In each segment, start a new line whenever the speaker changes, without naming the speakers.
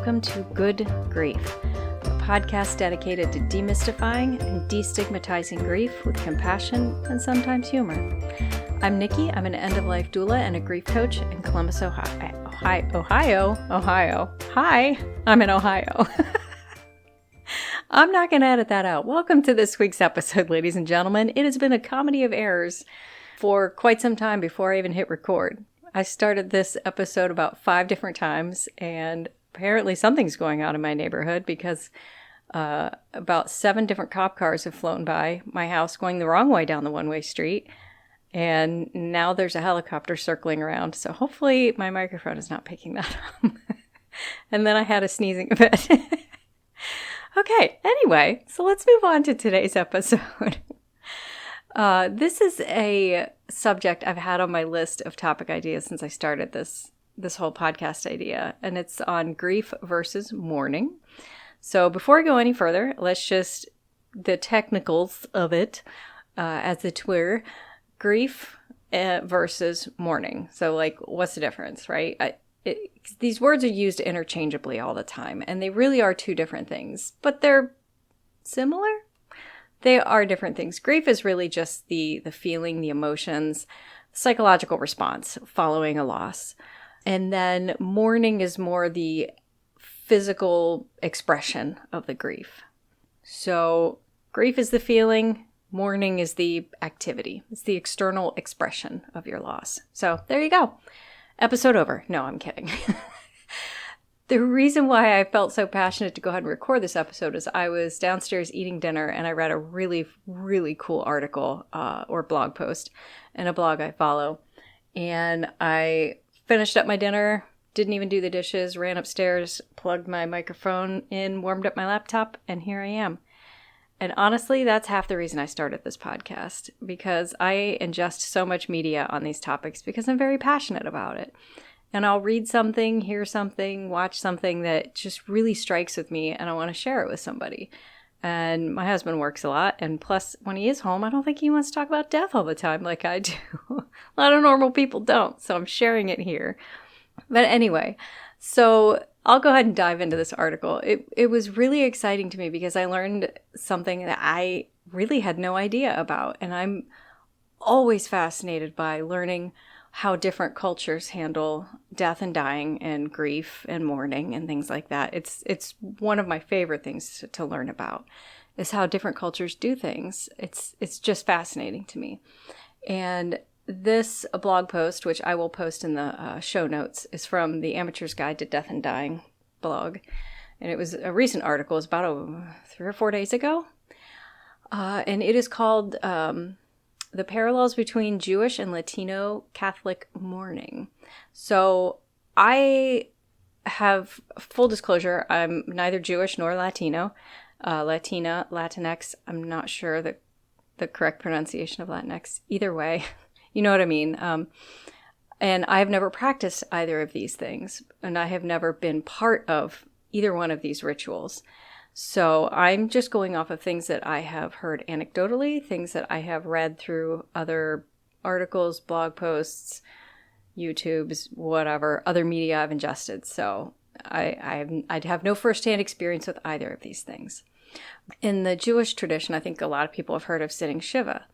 welcome to Good Grief, a podcast dedicated to demystifying and destigmatizing grief with compassion and sometimes humor. I'm Nikki. I'm an end-of-life doula and a grief coach in Columbus, Ohio. Hi, I'm in Ohio. I'm not going to edit that out. Welcome to this week's episode, ladies and gentlemen. It has been a comedy of errors for quite some time before I even hit record. I started this episode about 5 different times, and apparently something's going on in my neighborhood because about 7 different cop cars have flown by my house going the wrong way down the one-way street, and now there's a helicopter circling around, so hopefully my microphone is not picking that up. And then I had a sneezing fit. Okay, anyway, so let's move on to today's episode. This is a subject I've had on my list of topic ideas since I started this whole podcast idea, and it's on grief versus mourning. So before we go any further, let's just, the technicals of it, as it were, grief versus mourning. So like, what's the difference, right? These words are used interchangeably all the time, and they really are 2 different things, but they're similar. They are different things. Grief is really just the feeling, the emotions, psychological response following a loss. And then mourning is more the physical expression of the grief. So grief is the feeling, mourning is the activity. It's the external expression of your loss. So there you go. Episode over. No, I'm kidding. The reason why I felt so passionate to go ahead and record this episode is I was downstairs eating dinner and I read a really, really cool article or blog post in a blog I follow. And I finished up my dinner, didn't even do the dishes, ran upstairs, plugged my microphone in, warmed up my laptop, and here I am. And honestly, that's half the reason I started this podcast, because I ingest so much media on these topics because I'm very passionate about it. And I'll read something, hear something, watch something that just really strikes with me, and I want to share it with somebody. And my husband works a lot, and plus, when he is home, I don't think he wants to talk about death all the time like I do. A lot of normal people don't, so I'm sharing it here. But anyway, so I'll go ahead and dive into this article. It was really exciting to me because I learned something that I really had no idea about, and I'm always fascinated by learning how different cultures handle death and dying and grief and mourning and things like that. It's one of my favorite things to learn about, is how different cultures do things. It's just fascinating to me. And this blog post, which I will post in the show notes, is from the Amateur's Guide to Death and Dying blog. And it was a recent article. It was about 3 or 4 days ago. And it is called The Parallels Between Jewish and Latino Catholic Mourning. So I have, full disclosure, I'm neither Jewish nor Latino. Latinx, I'm not sure the correct pronunciation of Latinx. Either way, you know what I mean. And I've never practiced either of these things, and I have never been part of either one of these rituals. So I'm just going off of things that I have heard anecdotally, things that I have read through other articles, blog posts, YouTubes, whatever, other media I've ingested. So I'd have no firsthand experience with either of these things. In the Jewish tradition, I think a lot of people have heard of sitting Shiva,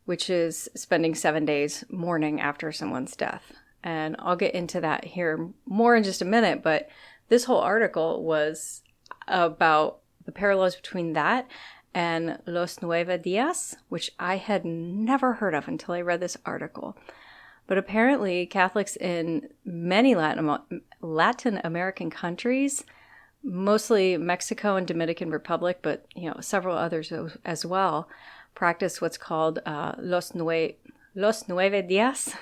which is spending 7 days mourning after someone's death. And I'll get into that here more in just a minute, but this whole article was about the parallels between that and Los 9 Días, which I had never heard of until I read this article. But apparently Catholics in many Latin American countries, mostly Mexico and Dominican Republic, but several others as well, practice what's called Los 9 Días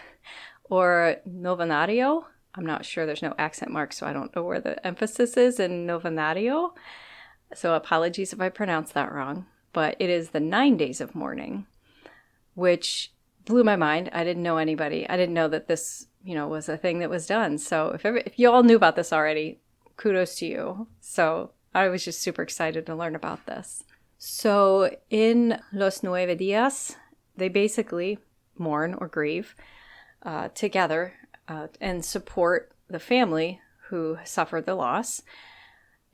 or Novenario. I'm not sure, there's no accent mark, so I don't know where the emphasis is in Novenario. So apologies if I pronounce that wrong. But it is the 9 days of mourning, which blew my mind. I didn't know anybody. I didn't know that this, was a thing that was done. So if you all knew about this already, kudos to you. So I was just super excited to learn about this. So in Los 9 Días, they basically mourn or grieve together and support the family who suffered the loss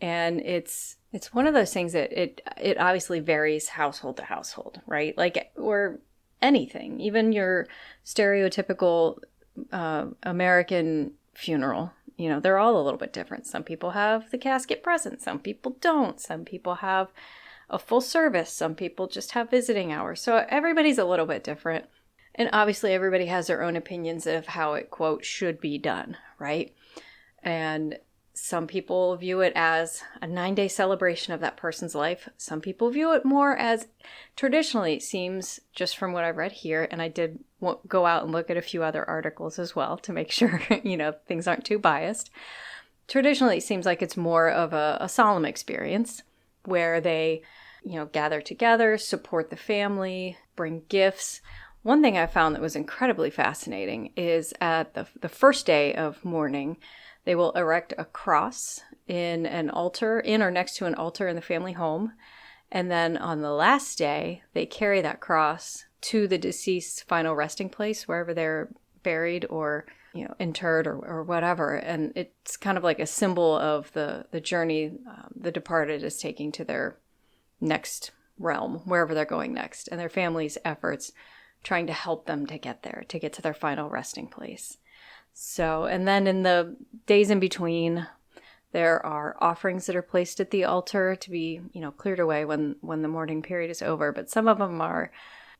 And it's one of those things that it obviously varies household to household, right? Like, or anything, even your stereotypical American funeral, they're all a little bit different. Some people have the casket present, some people don't. Some people have a full service, some people just have visiting hours. So everybody's a little bit different. And obviously everybody has their own opinions of how it, quote, should be done, right? And some people view it as a 9-day celebration of that person's life. Some people view it more as, traditionally, it seems, just from what I've read here, and I did go out and look at a few other articles as well to make sure, things aren't too biased. Traditionally, it seems like it's more of a solemn experience where they, gather together, support the family, bring gifts. One thing I found that was incredibly fascinating is at the first day of mourning, they will erect a cross in an altar, in or next to an altar in the family home. And then on the last day, they carry that cross to the deceased's final resting place, wherever they're buried or, interred or whatever. And it's kind of like a symbol of the journey the departed is taking to their next realm, wherever they're going next, and their family's efforts trying to help them to get there, to get to their final resting place. So, and then in the days in between, there are offerings that are placed at the altar to be, cleared away when the mourning period is over. But some of them are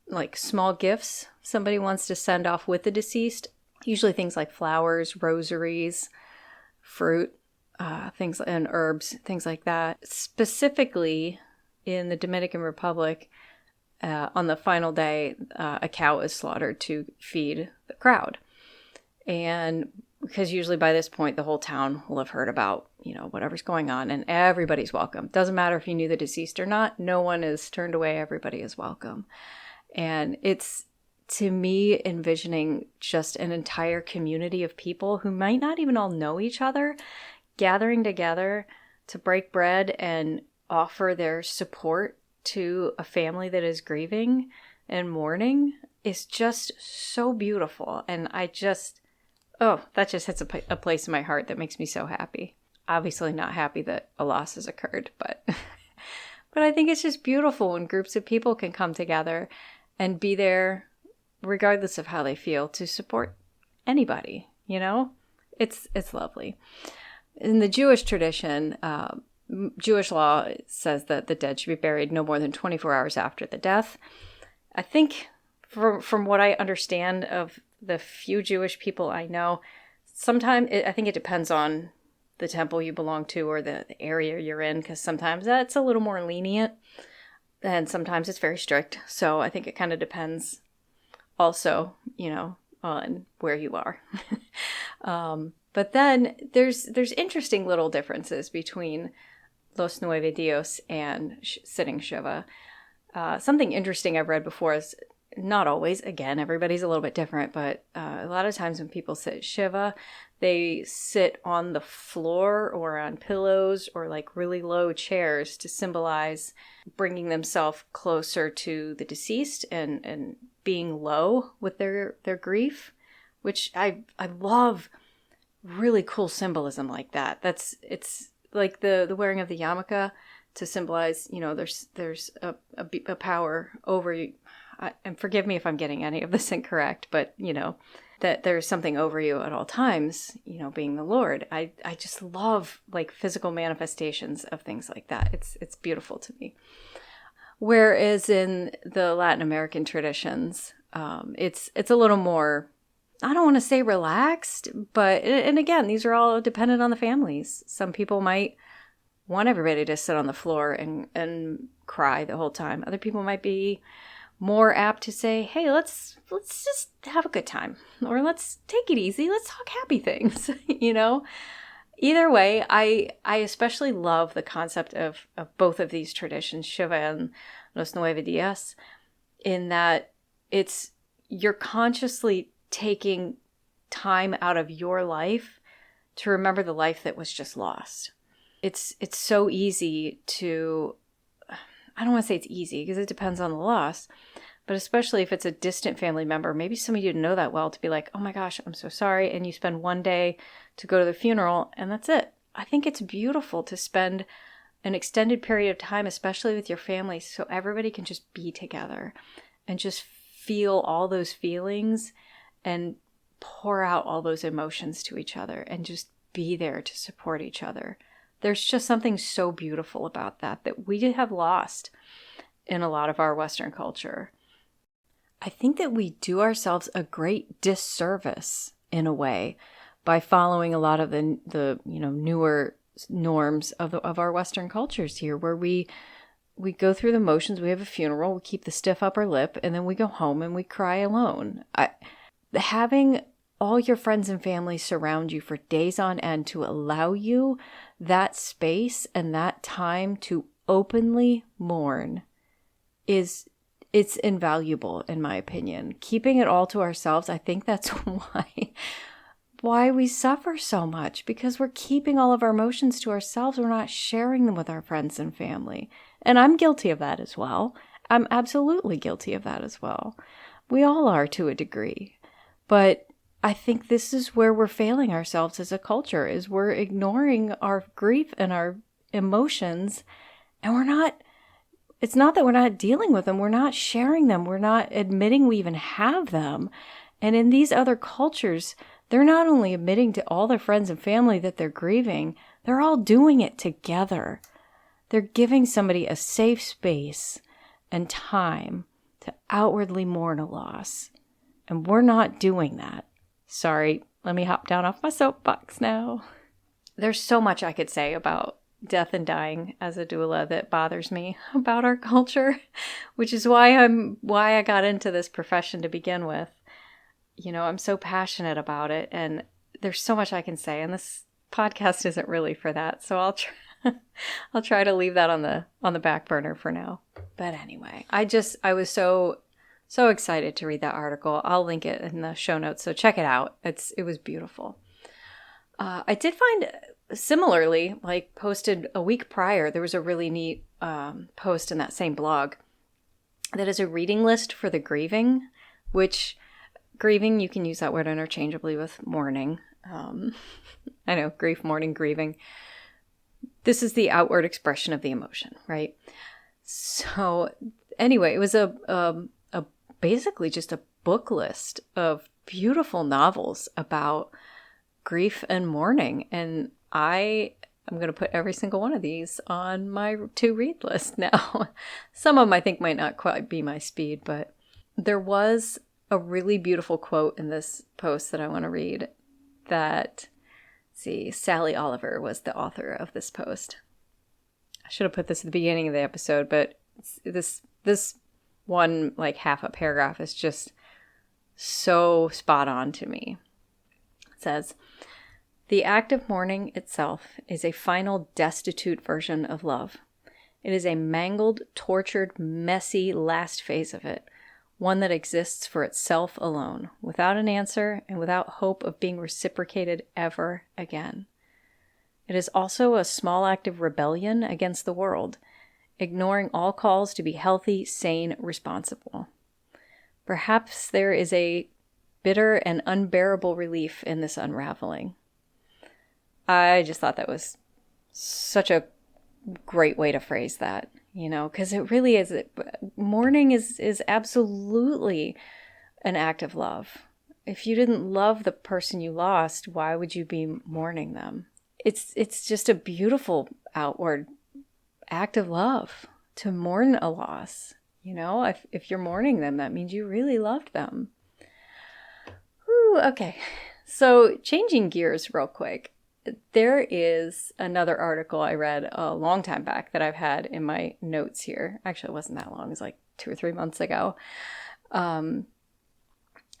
like small gifts somebody wants to send off with the deceased. Usually things like flowers, rosaries, fruit, things and herbs, things like that. Specifically in the Dominican Republic, on the final day, a cow is slaughtered to feed the crowd. And because usually by this point, the whole town will have heard about, whatever's going on, and everybody's welcome. Doesn't matter if you knew the deceased or not. No one is turned away. Everybody is welcome. And it's, to me, envisioning just an entire community of people who might not even all know each other, gathering together to break bread and offer their support to a family that is grieving and mourning is just so beautiful. And that just hits a place in my heart that makes me so happy. Obviously not happy that a loss has occurred, but I think it's just beautiful when groups of people can come together and be there regardless of how they feel to support anybody, It's lovely. In the Jewish tradition, Jewish law says that the dead should be buried no more than 24 hours after the death. I think from what I understand of the few Jewish people I know, I think it depends on the temple you belong to or the area you're in, because sometimes that's a little more lenient and sometimes it's very strict. So I think it kind of depends also, on where you are. But then there's interesting little differences between Los Nueve Dios and sitting Shiva. Something interesting I've read before is, not always, again, everybody's a little bit different, but a lot of times when people sit Shiva, they sit on the floor or on pillows or like really low chairs to symbolize bringing themselves closer to the deceased and being low with their grief, which I love. Really cool symbolism like that. It's like the wearing of the yarmulke to symbolize, there's a power over you. And forgive me if I'm getting any of this incorrect, but, that there's something over you at all times, being the Lord. I just love like physical manifestations of things like that. It's beautiful to me. Whereas in the Latin American traditions, it's a little more, I don't want to say relaxed, but, and again, these are all dependent on the families. Some people might want everybody to sit on the floor and cry the whole time. Other people might be more apt to say, hey, let's just have a good time, or let's take it easy. Let's talk happy things, Either way, I especially love the concept of both of these traditions, Shiva and Los Nueve Dias, in that you're consciously taking time out of your life to remember the life that was just lost. It's so easy to, I don't want to say it's easy because it depends on the loss, but especially if it's a distant family member, maybe somebody you didn't know that well, to be like, oh my gosh, I'm so sorry. And you spend one day to go to the funeral and that's it. I think it's beautiful to spend an extended period of time, especially with your family, so everybody can just be together and just feel all those feelings and pour out all those emotions to each other and just be there to support each other. There's just something so beautiful about that we have lost in a lot of our Western culture. I think that we do ourselves a great disservice in a way by following a lot of the newer norms of our Western cultures here, where we go through the motions. We have a funeral, we keep the stiff upper lip, and then we go home and we cry alone. Having all your friends and family surround you for days on end to allow you that space and that time to openly mourn it's invaluable, in my opinion. Keeping it all to ourselves, I think that's why we suffer so much, because we're keeping all of our emotions to ourselves. We're not sharing them with our friends and family. And I'm guilty of that as well. I'm absolutely guilty of that as well. We all are to a degree. But I think this is where we're failing ourselves as a culture, is we're ignoring our grief and our emotions, and it's not that we're not dealing with them, we're not sharing them, we're not admitting we even have them. And in these other cultures, they're not only admitting to all their friends and family that they're grieving, they're all doing it together. They're giving somebody a safe space and time to outwardly mourn a loss. And we're not doing that. Sorry, let me hop down off my soapbox now. There's so much I could say about death and dying as a doula that bothers me about our culture, which is why I got into this profession to begin with. I'm so passionate about it, and there's so much I can say, and this podcast isn't really for that. So I'll try to leave that on the back burner for now. But anyway, I was so excited to read that article. I'll link it in the show notes, so check it out. It was beautiful. I did find, similarly, like posted a week prior, there was a really neat post in that same blog that is a reading list for the grieving, which grieving, you can use that word interchangeably with mourning. I know, grief, mourning, grieving. This is the outward expression of the emotion, right? So anyway, it was basically just a book list of beautiful novels about grief and mourning. And I am going to put every single one of these on my to-read list now. Some of them I think might not quite be my speed, but there was a really beautiful quote in this post that I want to read that, Sally Oliver was the author of this post. I should have put this at the beginning of the episode, but this one, like half a paragraph, is just so spot on to me. It says, "The act of mourning itself is a final, destitute version of love. It is a mangled, tortured, messy last phase of it, one that exists for itself alone, without an answer and without hope of being reciprocated ever again. It is also a small act of rebellion against the world, ignoring all calls to be healthy, sane, responsible. Perhaps there is a bitter and unbearable relief in this unraveling." I just thought that was such a great way to phrase that, because it really is. Mourning is absolutely an act of love. If you didn't love the person you lost, why would you be mourning them? It's just a beautiful outward act of love to mourn a loss. If you're mourning them, that means you really loved them. Ooh, okay. So changing gears real quick. There is another article I read a long time back that I've had in my notes here. Actually, it wasn't that long. It was like 2 or 3 months ago.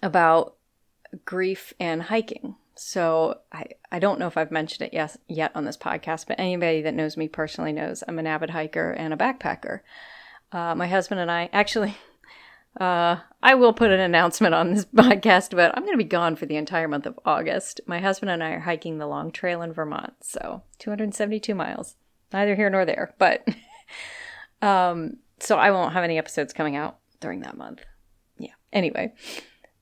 About grief and hiking. So I don't know if I've mentioned it yet on this podcast, but anybody that knows me personally knows I'm an avid hiker and a backpacker. My husband and I, actually, I will put an announcement on this podcast, but I'm going to be gone for the entire month of August. My husband and I are hiking the Long Trail in Vermont, so 272 miles. Neither here nor there, but so I won't have any episodes coming out during that month. Yeah. Anyway,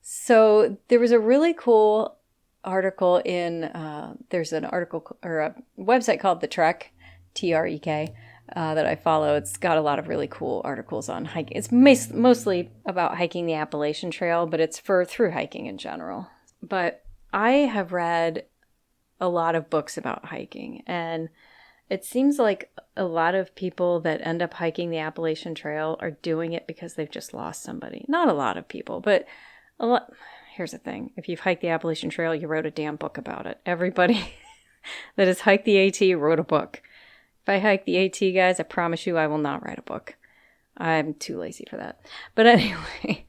so there was a really cool article in, there's an article or a website called The Trek, TREK, that I follow. It's got a lot of really cool articles on hiking. It's mostly about hiking the Appalachian Trail, but it's for through hiking in general. But I have read a lot of books about hiking, and it seems like a lot of people that end up hiking the Appalachian Trail are doing it because they've just lost somebody. Not a lot of people, but a lot. Here's the thing. If you've hiked the Appalachian Trail, you wrote a damn book about it. Everybody that has hiked the AT wrote a book. If I hike the AT, guys, I promise you I will not write a book. I'm too lazy for that. But anyway,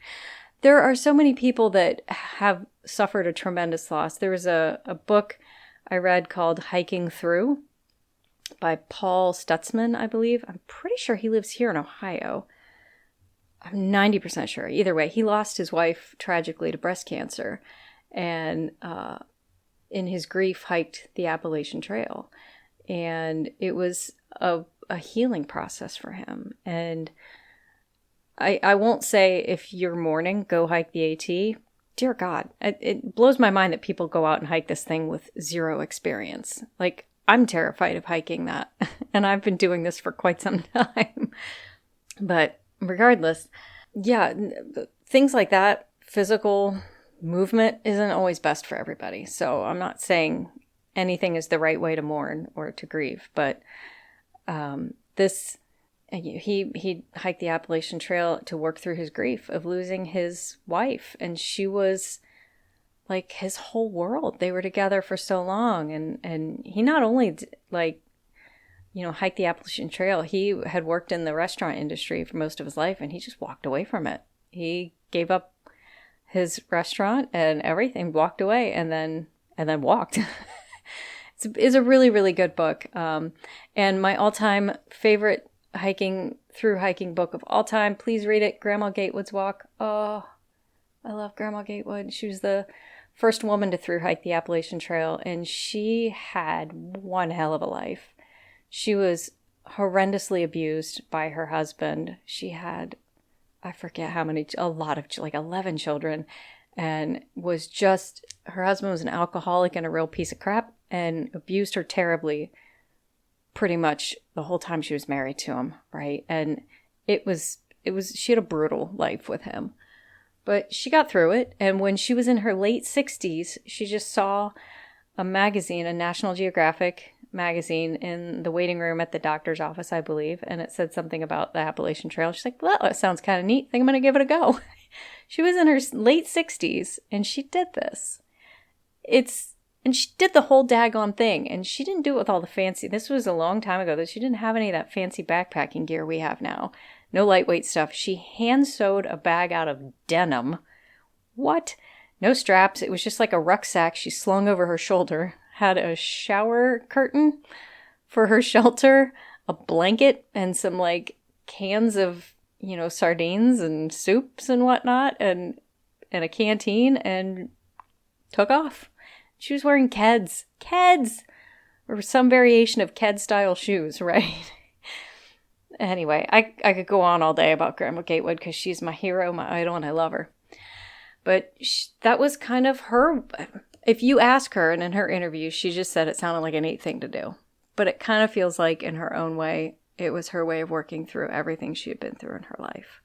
there are so many people that have suffered a tremendous loss. There was a book I read called Hiking Through by Paul Stutzman, I believe. I'm pretty sure he lives here in Ohio. I'm 90% sure. Either way, he lost his wife tragically to breast cancer, and in his grief hiked the Appalachian Trail. And it was a healing process for him. And I won't say if you're mourning, go hike the AT. Dear God, it blows my mind that people go out and hike this thing with zero experience. Like, I'm terrified of hiking that, and I've been doing this for quite some time. But regardless, yeah, things like that, physical movement isn't always best for everybody. So I'm not saying anything is the right way to mourn or to grieve, but he hiked the Appalachian Trail to work through his grief of losing his wife, and she was like his whole world. They were together for so long, and he not only hiked the Appalachian Trail, he had worked in the restaurant industry for most of his life, and he just walked away from it. He gave up his restaurant and everything, walked away, and then walked. It's a really, really good book. And my all-time favorite hiking book of all time, please read it, Grandma Gatewood's Walk. Oh, I love Grandma Gatewood. She was the first woman to through hike the Appalachian Trail, and she had one hell of a life. She was horrendously abused by her husband. She had, I forget how many, a lot of, like 11 children, and her husband was an alcoholic and a real piece of crap, and abused her terribly pretty much the whole time she was married to him, right? And she had a brutal life with him. But she got through it, and when she was in her late 60s, she just saw a magazine, a National Geographic magazine, in the waiting room at the doctor's office, I believe, and it said something about the Appalachian Trail. She's like, well, that sounds kind of neat. I think I'm going to give it a go. She was in her late 60s, and she did this. And she did the whole daggone thing, and she didn't do it with all the fancy. This was a long time ago, though. She didn't have any of that fancy backpacking gear we have now. No lightweight stuff. She hand-sewed a bag out of denim. What? No straps. It was just like a rucksack she slung over her shoulder. Had a shower curtain for her shelter, a blanket, and some like cans of, sardines and soups and whatnot, and a canteen, and took off. She was wearing Keds, or some variation of Ked-style shoes, right? Anyway, I could go on all day about Grandma Gatewood because she's my hero, my idol, and I love her. But that was kind of her. If you ask her, and in her interview, she just said it sounded like a neat thing to do. But it kind of feels like, in her own way, it was her way of working through everything she had been through in her life.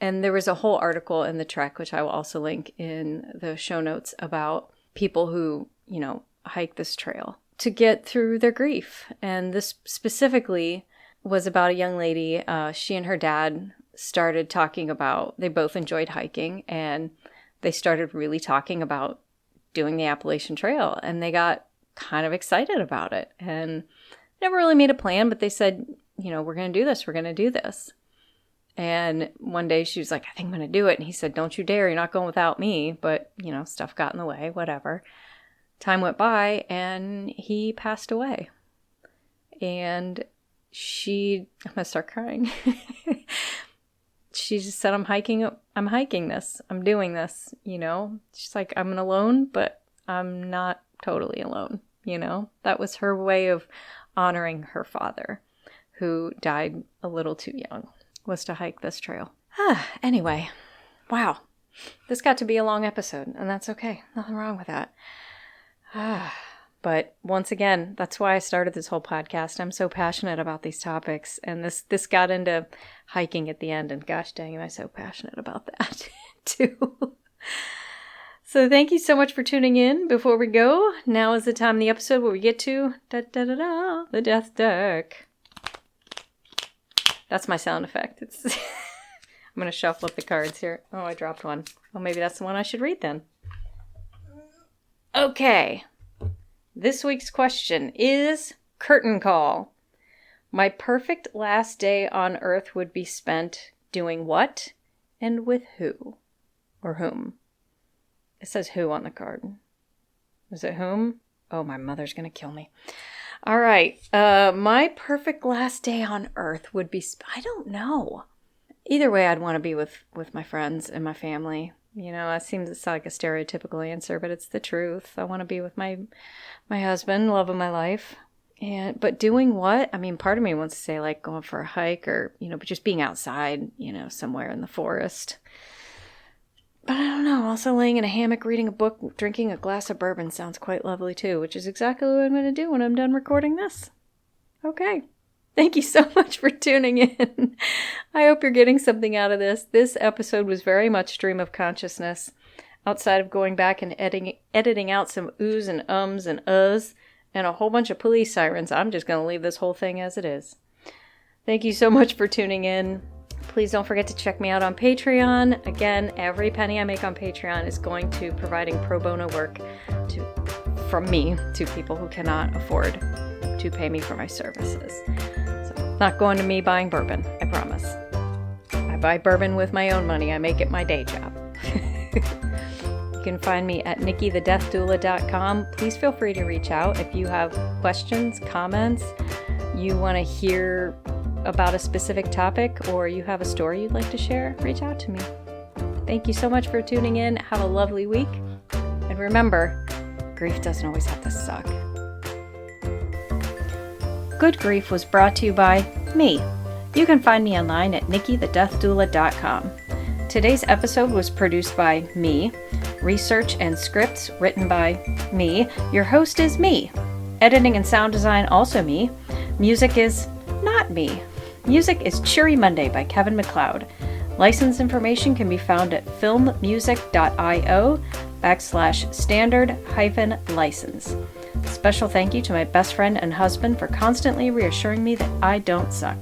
And there was a whole article in the Trek, which I will also link in the show notes, about people who, hike this trail to get through their grief. And this specifically was about a young lady. She and her dad started talking about, they both enjoyed hiking, and they started really talking about doing the Appalachian Trail, and they got kind of excited about it, and never really made a plan, but they said, we're going to do this. We're going to do this. And one day she was like, I think I'm going to do it. And he said, don't you dare. You're not going without me. But, stuff got in the way, whatever. Time went by and he passed away. And I'm going to start crying. She just said, I'm hiking this. I'm doing this, She's like, I'm alone, but I'm not totally alone, That was her way of honoring her father, who died a little too young, was to hike this trail. Anyway, wow. This got to be a long episode, and that's okay. Nothing wrong with that. But once again, that's why I started this whole podcast. I'm so passionate about these topics, and this got into hiking at the end, and gosh dang, am I so passionate about that too. So thank you so much for tuning in. Before we go, now is the time in the episode where we get to the death deck. That's my sound effect. It's I'm going to shuffle up the cards here. Oh, I dropped one. Well, maybe that's the one I should read then. Okay. This week's question is curtain call. My perfect last day on earth would be spent doing what and with who or whom? It says who on the card. Is it whom? Oh, my mother's going to kill me. All right. My perfect last day on earth would be, I don't know. Either way, I'd want to be with my friends and my family. You know, it seems like a stereotypical answer, but it's the truth. I want to be with my husband, love of my life. But doing what? I mean, part of me wants to say like going for a hike or, but just being outside, somewhere in the forest. But I don't know. Also laying in a hammock, reading a book, drinking a glass of bourbon sounds quite lovely too, which is exactly what I'm going to do when I'm done recording this. Okay. Thank you so much for tuning in. I hope you're getting something out of this. This episode was very much stream of consciousness. Outside of going back and editing out some oohs and ums and uhs and a whole bunch of police sirens, I'm just going to leave this whole thing as it is. Thank you so much for tuning in. Please don't forget to check me out on Patreon. Again, every penny I make on Patreon is going to providing pro bono work from me to people who cannot afford to pay me for my services. So, not going to me buying bourbon, I promise. I buy bourbon with my own money. I make it my day job. You can find me at nikkithedeathdoula.com. Please feel free to reach out if you have questions, comments, you want to hear about a specific topic, or you have a story you'd like to share, reach out to me. Thank you so much for tuning in. Have a lovely week. And remember, grief doesn't always have to suck. Good Grief was brought to you by me. You can find me online at nikkithedeathdoula.com. Today's episode was produced by me. Research and scripts written by me. Your host is me. Editing and sound design also me. Music is not me. Music is Cheery Monday by Kevin MacLeod. License information can be found at filmmusic.io/standard-license. Special thank you to my best friend and husband for constantly reassuring me that I don't suck.